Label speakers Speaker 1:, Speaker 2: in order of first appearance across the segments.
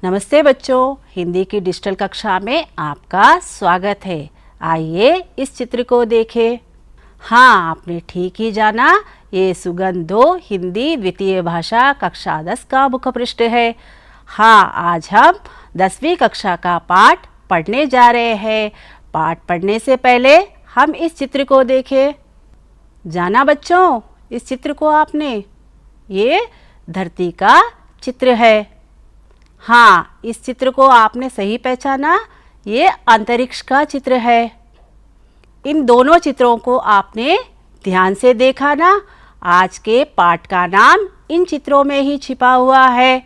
Speaker 1: नमस्ते बच्चों, हिंदी की डिजिटल कक्षा में आपका स्वागत है। आइए इस चित्र को देखें। हाँ, आपने ठीक ही जाना, ये सुगंध 2 हिंदी द्वितीय भाषा कक्षा 10 का मुखपृष्ठ है। हाँ, आज हम 10वीं कक्षा का पाठ पढ़ने जा रहे हैं। पाठ पढ़ने से पहले हम इस चित्र को देखें। जाना बच्चों इस चित्र को आपने? ये धरती का चित्र है। हाँ, इस चित्र को आपने सही पहचाना, ये अंतरिक्ष का चित्र है। इन दोनों चित्रों को आपने ध्यान से देखा ना। आज के पाठ का नाम इन चित्रों में ही छिपा हुआ है।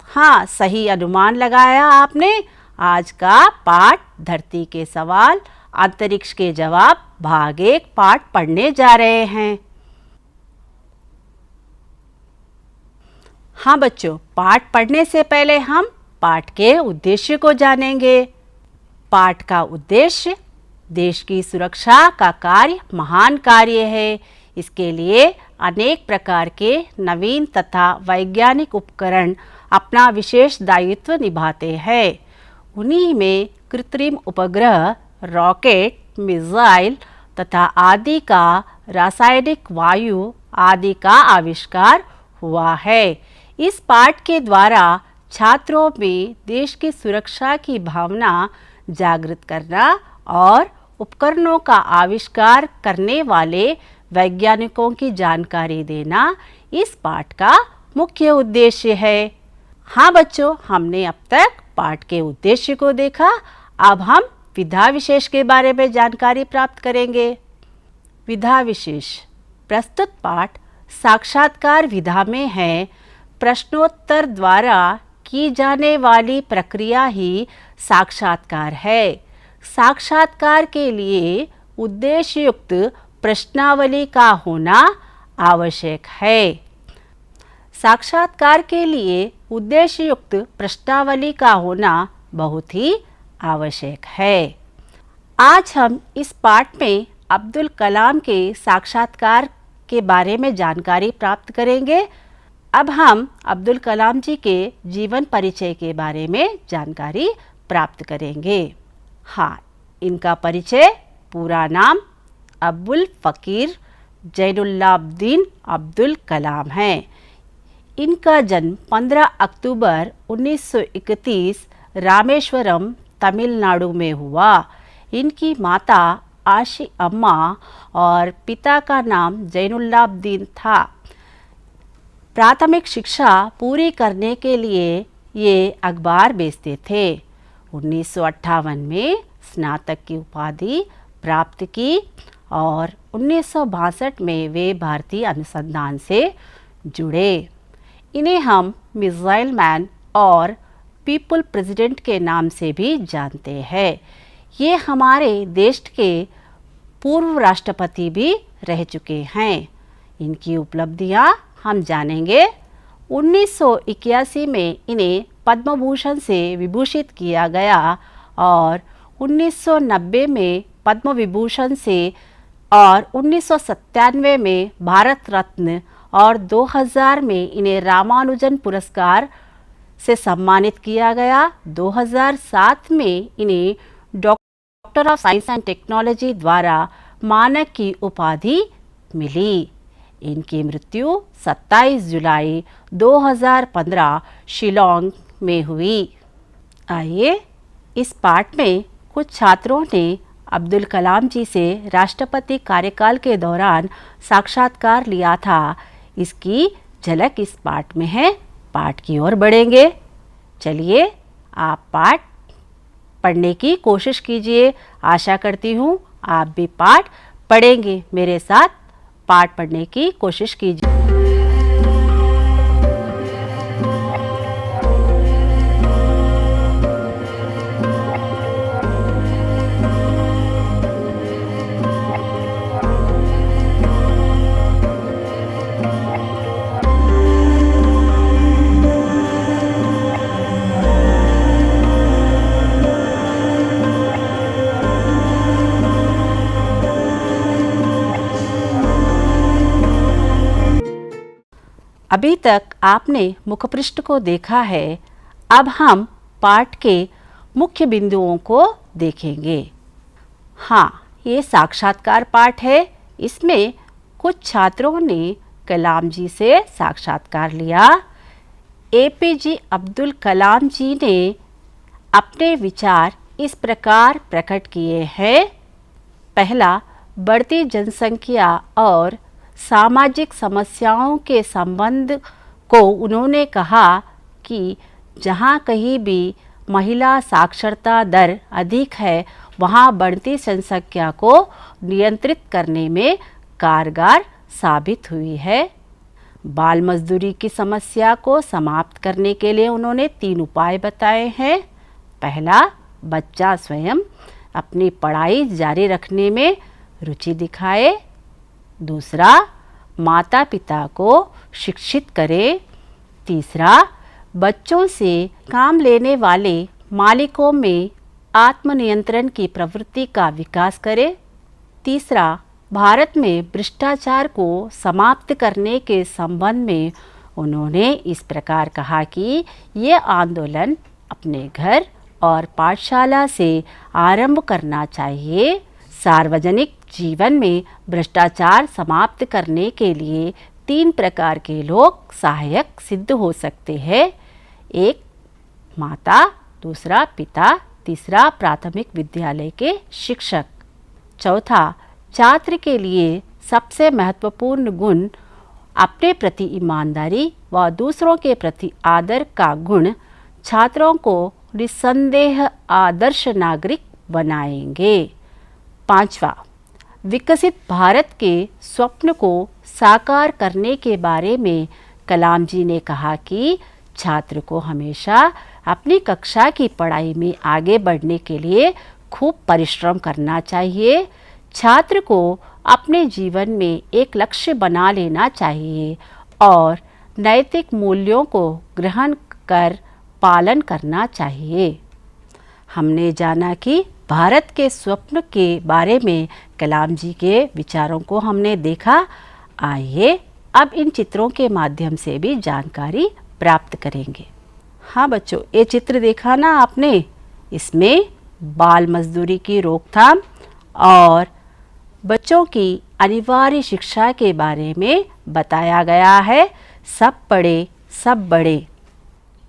Speaker 1: हाँ, सही अनुमान लगाया आपने। आज का पाठ धरती के सवाल, अंतरिक्ष के जवाब भाग 1 पाठ पढ़ने जा रहे हैं। हाँ बच्चों, पाठ पढ़ने से पहले हम पाठ के उद्देश्य को जानेंगे। पाठ का उद्देश्य देश की सुरक्षा का कार्य महान कार्य है। इसके लिए अनेक प्रकार के नवीन तथा वैज्ञानिक उपकरण अपना विशेष दायित्व निभाते हैं। उन्हीं में कृत्रिम उपग्रह, रॉकेट, मिसाइल तथा आदि का रासायनिक वायु आदि का आविष्कार हुआ है। इस पाठ के द्वारा छात्रों में देश की सुरक्षा की भावना जागृत करना और उपकरणों का आविष्कार करने वाले वैज्ञानिकों की जानकारी देना इस पाठ का मुख्य उद्देश्य है। हाँ बच्चों, हमने अब तक पाठ के उद्देश्य को देखा। अब हम विधा विशेष के बारे में जानकारी प्राप्त करेंगे। विधा विशेष प्रस्तुत पाठ साक्षात्कार विधा में है। प्रश्नोत्तर द्वारा की जाने वाली प्रक्रिया ही साक्षात्कार है। साक्षात्कार के लिए उद्देश्ययुक्त प्रश्नावली का होना आवश्यक है। साक्षात्कार के लिए उद्देश्ययुक्त प्रश्नावली का होना बहुत ही आवश्यक है। आज हम इस पाठ में अब्दुल कलाम के साक्षात्कार के बारे में जानकारी प्राप्त करेंगे। अब हम अब्दुल कलाम जी के जीवन परिचय के बारे में जानकारी प्राप्त करेंगे। हाँ, इनका परिचय पूरा नाम अब्दुल फ़कीर जैनुल्लाब्दीन अब्दुल कलाम है। इनका जन्म 15 अक्टूबर 1931 रामेश्वरम, तमिलनाडु में हुआ। इनकी माता आशी अम्मा और पिता का नाम जैनुल्लाब्दीन था। प्राथमिक शिक्षा पूरी करने के लिए ये अखबार बेचते थे। 1958 में स्नातक की उपाधि प्राप्त की और 1962 में वे भारतीय अनुसंधान से जुड़े। इन्हें हम मिसाइल मैन और पीपल प्रेसिडेंट के नाम से भी जानते हैं। ये हमारे देश के पूर्व राष्ट्रपति भी रह चुके हैं। इनकी उपलब्धियां हम जानेंगे। 1981 में इन्हें पद्म भूषण से विभूषित किया गया और 1990 में पद्म विभूषण से और 1997 में भारत रत्न और 2000 में इन्हें रामानुजन पुरस्कार से सम्मानित किया गया। 2007 में इन्हें doctor of science and technology द्वारा मानक की उपाधि मिली। इनकी मृत्यु 27 जुलाई 2015 शिलोंग में हुई। आइए इस पाठ में कुछ छात्रों ने अब्दुल कलाम जी से राष्ट्रपति कार्यकाल के दौरान साक्षात्कार लिया था। इसकी झलक इस पाठ में है। पाठ की ओर बढ़ेंगे। चलिए आप पाठ पढ़ने की कोशिश कीजिए। आशा करती हूँ आप भी पाठ पढ़ेंगे। मेरे साथ पाठ पढ़ने की कोशिश कीजिए। अभी तक आपने मुखपृष्ठ को देखा है। अब हम पाठ के मुख्य बिंदुओं को देखेंगे। हाँ, ये साक्षात्कार पाठ है। इसमें कुछ छात्रों ने कलाम जी से साक्षात्कार लिया। एपीजे अब्दुल कलाम जी ने अपने विचार इस प्रकार प्रकट किए हैं। पहला, बढ़ती जनसंख्या और सामाजिक समस्याओं के संबंध को उन्होंने कहा कि जहाँ कहीं भी महिला साक्षरता दर अधिक है, वहाँ बढ़ती जनसंख्या को नियंत्रित करने में कारगर साबित हुई है। बाल मजदूरी की समस्या को समाप्त करने के लिए उन्होंने 3 उपाय बताए हैं। पहला, बच्चा स्वयं अपनी पढ़ाई जारी रखने में रुचि दिखाए। दूसरा, माता पिता को शिक्षित करें। तीसरा, बच्चों से काम लेने वाले मालिकों में आत्मनियंत्रण की प्रवृत्ति का विकास करें। तीसरा, भारत में भ्रष्टाचार को समाप्त करने के संबंध में उन्होंने इस प्रकार कहा कि ये आंदोलन अपने घर और पाठशाला से आरंभ करना चाहिए। सार्वजनिक जीवन में भ्रष्टाचार समाप्त करने के लिए 3 प्रकार के लोग सहायक सिद्ध हो सकते हैं। एक, माता, दूसरा पिता, तीसरा प्राथमिक विद्यालय के शिक्षक। चौथा, छात्र के लिए सबसे महत्वपूर्ण गुण अपने प्रति ईमानदारी व दूसरों के प्रति आदर का गुण छात्रों को निस्संदेह आदर्श नागरिक बनाएंगे। पांचवा, विकसित भारत के स्वप्न को साकार करने के बारे में कलाम जी ने कहा कि छात्र को हमेशा अपनी कक्षा की पढ़ाई में आगे बढ़ने के लिए खूब परिश्रम करना चाहिए। छात्र को अपने जीवन में एक लक्ष्य बना लेना चाहिए और नैतिक मूल्यों को ग्रहण कर पालन करना चाहिए। हमने जाना कि भारत के स्वप्न के बारे में कलाम जी के विचारों को हमने देखा। आइए अब इन चित्रों के माध्यम से भी जानकारी प्राप्त करेंगे। हाँ बच्चों, ये चित्र देखा ना आपने, इसमें बाल मजदूरी की रोकथाम और बच्चों की अनिवार्य शिक्षा के बारे में बताया गया है। सब पढ़े सब बढ़े।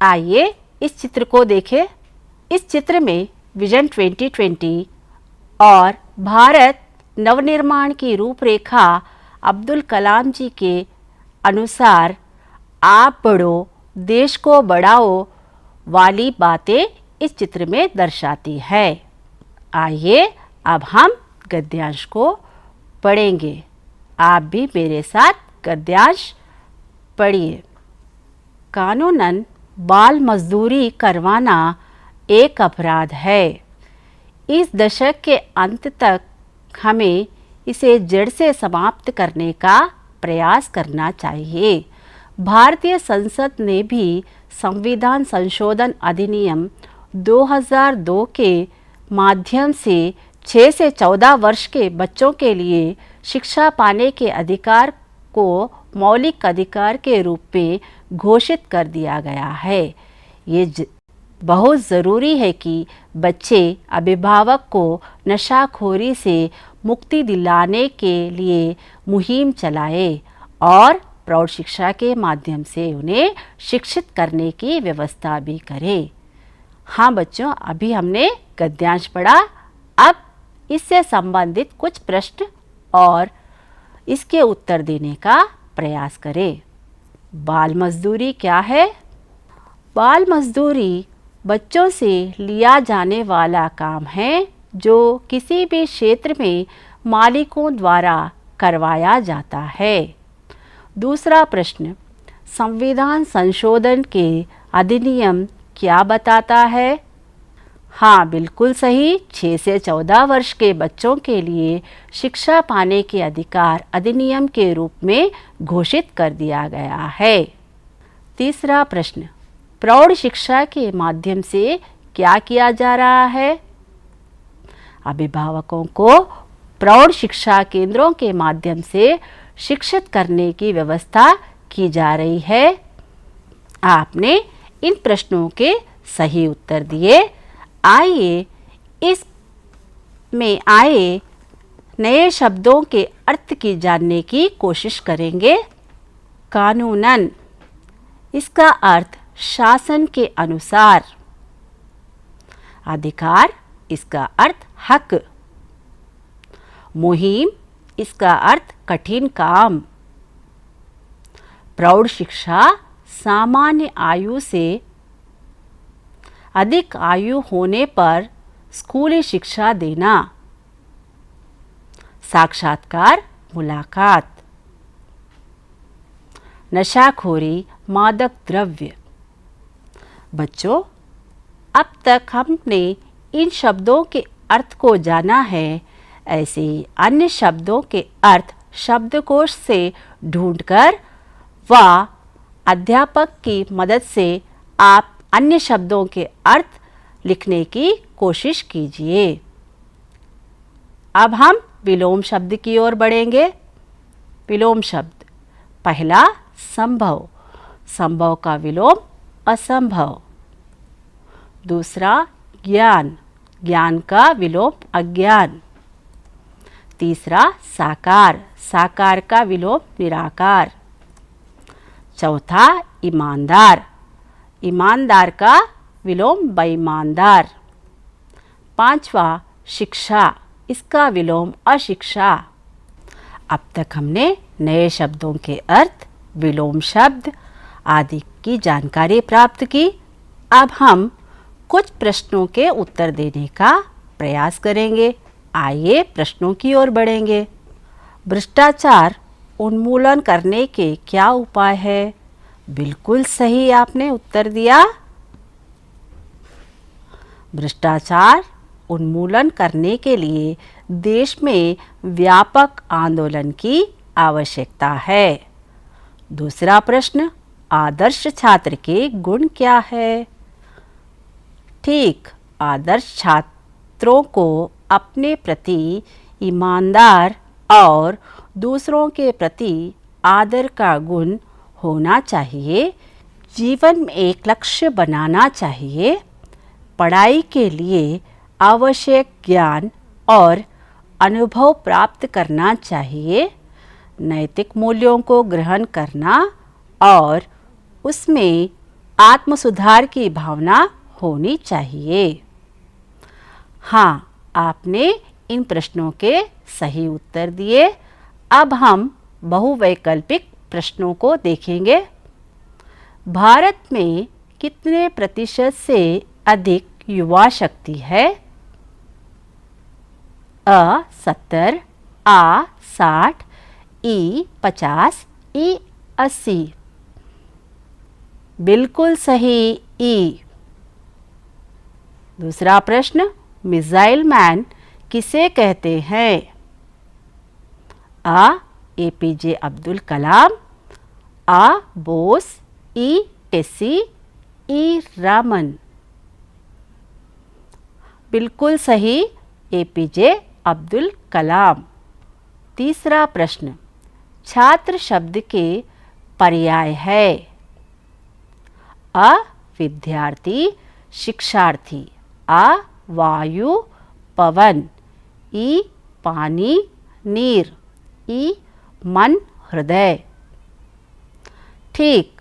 Speaker 1: आइए इस चित्र को देखें। इस चित्र में विजन 2020 और भारत नवनिर्माण की रूपरेखा अब्दुल कलाम जी के अनुसार आप बढ़ो, देश को बढ़ाओ वाली बातें इस चित्र में दर्शाती है। आइए अब हम गद्यांश को पढ़ेंगे। आप भी मेरे साथ गद्यांश पढ़िए। कानूनन बाल मजदूरी करवाना एक अपराध है। इस दशक के अंत तक हमें इसे जड़ से समाप्त करने का प्रयास करना चाहिए। भारतीय संसद ने भी संविधान संशोधन अधिनियम 2002 के माध्यम से 6 से 14 वर्ष के बच्चों के लिए शिक्षा पाने के अधिकार को मौलिक अधिकार के रूप में घोषित कर दिया गया है। ये बहुत ज़रूरी है कि बच्चे अभिभावक को नशाखोरी से मुक्ति दिलाने के लिए मुहिम चलाए और प्रौढ़ शिक्षा के माध्यम से उन्हें शिक्षित करने की व्यवस्था भी करें। हाँ बच्चों, अभी हमने गद्यांश पढ़ा। अब इससे संबंधित कुछ प्रश्न और इसके उत्तर देने का प्रयास करें। बाल मजदूरी क्या है? बाल मजदूरी बच्चों से लिया जाने वाला काम है जो किसी भी क्षेत्र में मालिकों द्वारा करवाया जाता है। दूसरा प्रश्न, संविधान संशोधन के अधिनियम क्या बताता है? हाँ बिल्कुल सही, 6 से 14 वर्ष के बच्चों के लिए शिक्षा पाने के अधिकार अधिनियम के रूप में घोषित कर दिया गया है। तीसरा प्रश्न, प्रौढ़ शिक्षा के माध्यम से क्या किया जा रहा है? अभिभावकों को प्रौढ़ शिक्षा केंद्रों के माध्यम से शिक्षित करने की व्यवस्था की जा रही है। आपने इन प्रश्नों के सही उत्तर दिए। आइए इस में आए नए शब्दों के अर्थ की जानने की कोशिश करेंगे। कानूनन, इसका अर्थ शासन के अनुसार। अधिकार, इसका अर्थ हक। मुहिम, इसका अर्थ कठिन काम। प्रौढ़ शिक्षा, सामान्य आयु से अधिक आयु होने पर स्कूली शिक्षा देना। साक्षात्कार, मुलाकात। नशाखोरी, मादक द्रव्य। बच्चों, अब तक हमने इन शब्दों के अर्थ को जाना है। ऐसे ही अन्य शब्दों के अर्थ शब्दकोश से ढूंढकर व अध्यापक की मदद से आप अन्य शब्दों के अर्थ लिखने की कोशिश कीजिए। अब हम विलोम शब्द की ओर बढ़ेंगे। विलोम शब्द, पहला संभव, संभव का विलोम असंभव। दूसरा ज्ञान, ज्ञान का विलोम अज्ञान। तीसरा साकार, साकार का विलोम निराकार। चौथा ईमानदार, ईमानदार का विलोम बेईमानदार। पांचवा शिक्षा, इसका विलोम अशिक्षा। अब तक हमने नए शब्दों के अर्थ, विलोम शब्द आदि की जानकारी प्राप्त की। अब हम कुछ प्रश्नों के उत्तर देने का प्रयास करेंगे। आइए प्रश्नों की ओर बढ़ेंगे। भ्रष्टाचार उन्मूलन करने के क्या उपाय है? बिल्कुल सही आपने उत्तर दिया। भ्रष्टाचार उन्मूलन करने के लिए देश में व्यापक आंदोलन की आवश्यकता है। दूसरा प्रश्न, आदर्श छात्र के गुण क्या है? ठीक, आदर्श छात्रों को अपने प्रति ईमानदार और दूसरों के प्रति आदर का गुण होना चाहिए। जीवन में एक लक्ष्य बनाना चाहिए। पढ़ाई के लिए आवश्यक ज्ञान और अनुभव प्राप्त करना चाहिए। नैतिक मूल्यों को ग्रहण करना और उसमें आत्मसुधार की भावना होनी चाहिए। हाँ, आपने इन प्रश्नों के सही उत्तर दिए। अब हम बहुवैकल्पिक प्रश्नों को देखेंगे। भारत में कितने प्रतिशत से अधिक युवा शक्ति है? अ 70, आ 60, ई 50, ई 80। बिल्कुल सही, ई। दूसरा प्रश्न, मिसाइल मैन किसे कहते हैं? आ एपीजे अब्दुल कलाम, आ बोस, ई टेसी, ई रामन। बिल्कुल सही, एपीजे अब्दुल कलाम। तीसरा प्रश्न, छात्र शब्द के पर्याय है? अ विद्यार्थी, शिक्षार्थी। आ वायु, पवन। ई पानी, नीर। ई मन, हृदय। ठीक,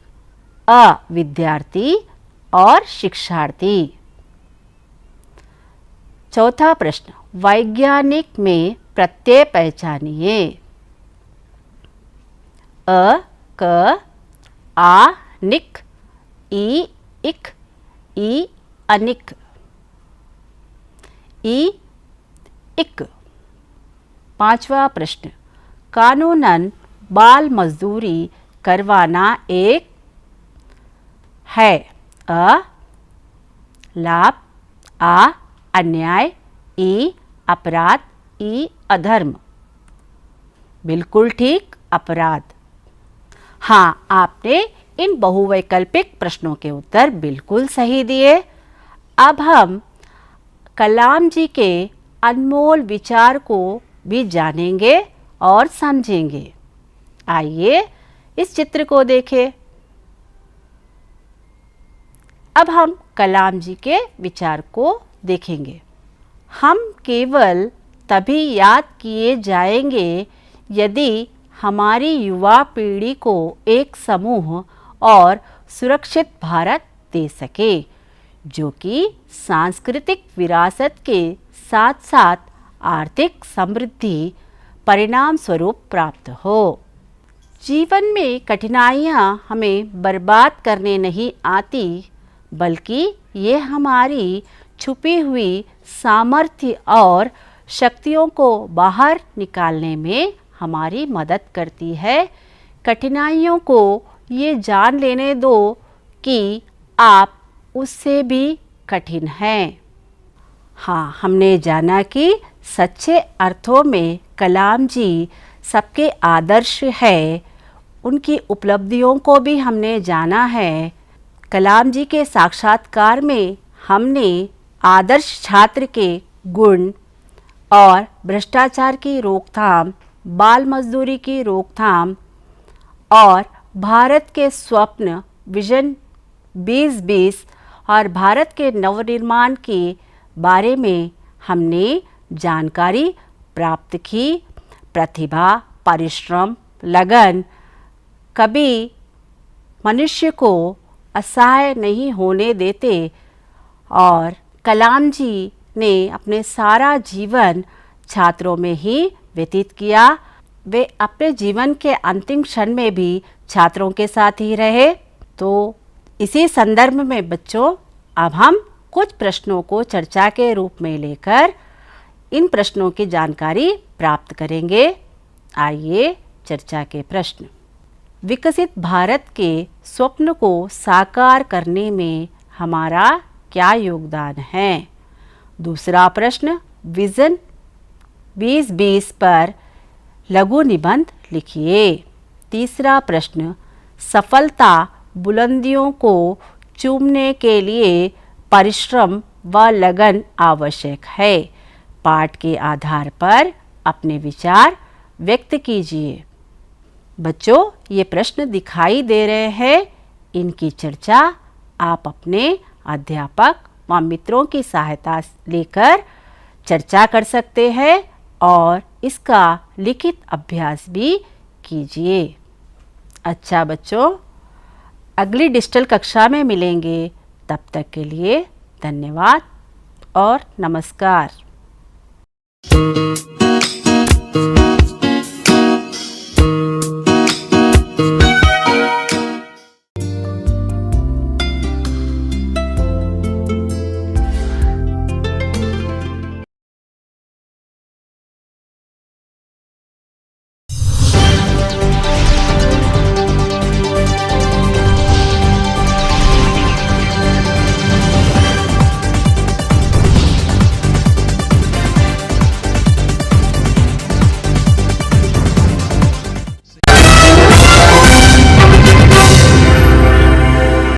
Speaker 1: अ विद्यार्थी और शिक्षार्थी। चौथा प्रश्न, वैज्ञानिक में प्रत्यय पहचानिए। अ क, आ निक, ई इक, ई अनिक। ई इक। पांचवा प्रश्न, कानूनन बाल मजदूरी करवाना एक है? अ लाभ, आ अन्याय, ई अपराध, ई अधर्म। बिल्कुल ठीक, अपराध। हाँ, आपने इन बहुवैकल्पिक प्रश्नों के उत्तर बिल्कुल सही दिए। अब हम कलाम जी के अनमोल विचार को भी जानेंगे और समझेंगे। आइए इस चित्र को देखें। अब हम कलाम जी के विचार को देखेंगे। हम केवल तभी याद किए जाएंगे यदि हमारी युवा पीढ़ी को एक समूह और सुरक्षित भारत दे सके, जो कि सांस्कृतिक विरासत के साथ साथ आर्थिक समृद्धि परिणाम स्वरूप प्राप्त हो। जीवन में कठिनाइयाँ हमें बर्बाद करने नहीं आती, बल्कि ये हमारी छुपी हुई सामर्थ्य और शक्तियों को बाहर निकालने में हमारी मदद करती है। कठिनाइयों को ये जान लेने दो कि आप उससे भी कठिन हैं। हाँ, हमने जाना कि सच्चे अर्थों में कलाम जी सबके आदर्श है। उनकी उपलब्धियों को भी हमने जाना है। कलाम जी के साक्षात्कार में हमने आदर्श छात्र के गुण और भ्रष्टाचार की रोकथाम, बाल मजदूरी की रोकथाम और भारत के स्वप्न विजन 2020 और भारत के नवनिर्माण के बारे में हमने जानकारी प्राप्त की। प्रतिभा, परिश्रम, लगन कभी मनुष्य को असहाय नहीं होने देते और कलाम जी ने अपने सारा जीवन छात्रों में ही व्यतीत किया। वे अपने जीवन के अंतिम क्षण में भी छात्रों के साथ ही रहे। तो इसी संदर्भ में बच्चों, अब हम कुछ प्रश्नों को चर्चा के रूप में लेकर इन प्रश्नों की जानकारी प्राप्त करेंगे। आइए चर्चा के प्रश्न। विकसित भारत के स्वप्न को साकार करने में हमारा क्या योगदान है? दूसरा प्रश्न, विजन 2020 पर लघु निबंध लिखिए। तीसरा प्रश्न, सफलता बुलंदियों को चूमने के लिए परिश्रम व लगन आवश्यक है। पाठ के आधार पर अपने विचार व्यक्त कीजिए। बच्चों, ये प्रश्न दिखाई दे रहे हैं। इनकी चर्चा आप अपने अध्यापक व मित्रों की सहायता लेकर चर्चा कर सकते हैं और इसका लिखित अभ्यास भी कीजिए। अच्छा बच्चों, अगली डिजिटल कक्षा में मिलेंगे। तब तक के लिए धन्यवाद और नमस्कार।